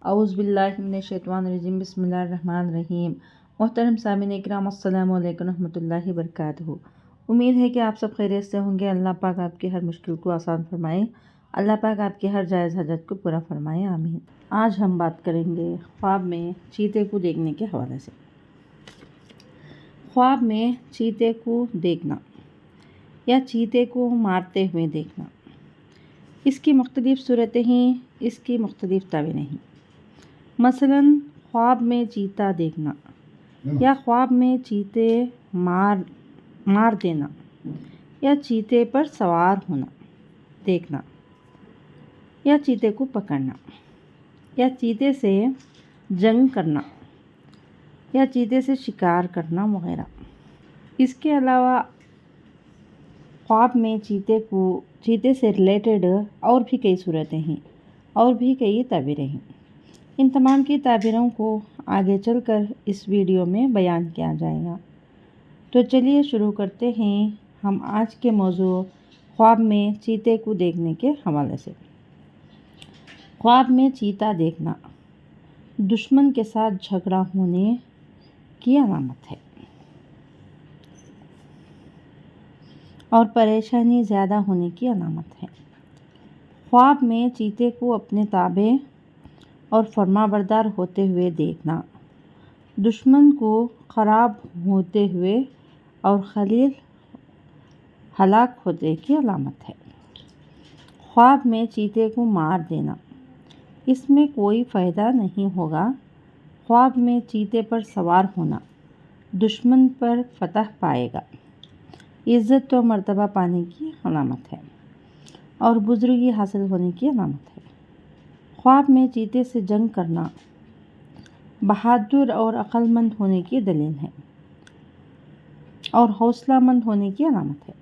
اعوذ باللہ من الشیطان الرجیم، بسم اللہ الرحمن الرحیم۔ محترم سامعین اکرام، السلام علیکم ورحمۃ اللہ وبرکاتہ۔ امید ہے کہ آپ سب خیریت سے ہوں گے۔ اللہ پاک آپ کی ہر مشکل کو آسان فرمائے، اللہ پاک آپ کی ہر جائز حاجت کو پورا فرمائے، آمین۔ آج ہم بات کریں گے خواب میں چیتے کو دیکھنے کے حوالے سے۔ خواب میں چیتے کو دیکھنا یا چیتے کو مارتے ہوئے دیکھنا، اس کی مختلف صورتیں ہیں، اس کی مختلف تعبیریں ہیں۔ مثلاً خواب میں چیتا دیکھنا یا خواب میں چیتے مار دینا یا چیتے پر سوار ہونا دیکھنا یا چیتے کو پکڑنا یا چیتے سے جنگ کرنا یا چیتے سے شکار کرنا وغیرہ۔ اس کے علاوہ خواب میں چیتے سے ریلیٹڈ اور بھی کئی صورتیں ہیں اور بھی کئی تعبیریں ہیں۔ ان تمام کی تعبیروں کو آگے چل کر اس ویڈیو میں بیان کیا جائے گا۔ تو چلیے شروع کرتے ہیں ہم آج کے موضوع خواب میں چیتے کو دیکھنے کے حوالے سے۔ خواب میں چیتا دیکھنا دشمن کے ساتھ جھگڑا ہونے کی علامت ہے اور پریشانی زیادہ ہونے کی علامت ہے۔ خواب میں چیتے کو اپنے تابع اور فرما بردار ہوتے ہوئے دیکھنا دشمن کو خراب ہوتے ہوئے اور خلیل ہلاک ہونے کی علامت ہے۔ خواب میں چیتے کو مار دینا، اس میں کوئی فائدہ نہیں ہوگا۔ خواب میں چیتے پر سوار ہونا دشمن پر فتح پائے گا، عزت و مرتبہ پانے کی علامت ہے اور بزرگی حاصل ہونے کی علامت ہے۔ خواب میں چیتے سے جنگ کرنا بہادر اور عقل مند ہونے کی دلیل ہے اور حوصلہ مند ہونے کی علامت ہے۔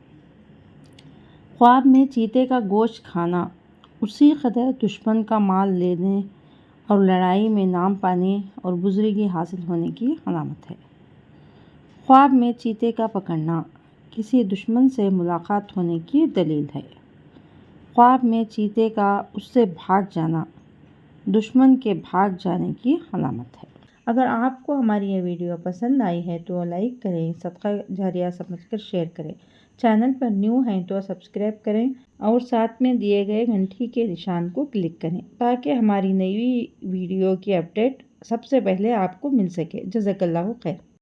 خواب میں چیتے کا گوشت کھانا اسی قدر دشمن کا مال لینے اور لڑائی میں نام پانے اور بزرگی حاصل ہونے کی علامت ہے۔ خواب میں چیتے کا پکڑنا کسی دشمن سے ملاقات ہونے کی دلیل ہے۔ خواب میں چیتے کا اس سے بھاگ جانا دشمن کے بھاگ جانے کی علامت ہے۔ اگر آپ کو ہماری یہ ویڈیو پسند آئی ہے تو لائک کریں، صدقہ جاریہ سمجھ کر شیئر کریں، چینل پر نیو ہیں تو سبسکرائب کریں اور ساتھ میں دیے گئے گھنٹی کے نشان کو کلک کریں تاکہ ہماری نئی ویڈیو کی اپڈیٹ سب سے پہلے آپ کو مل سکے۔ جزاک اللہ خیر۔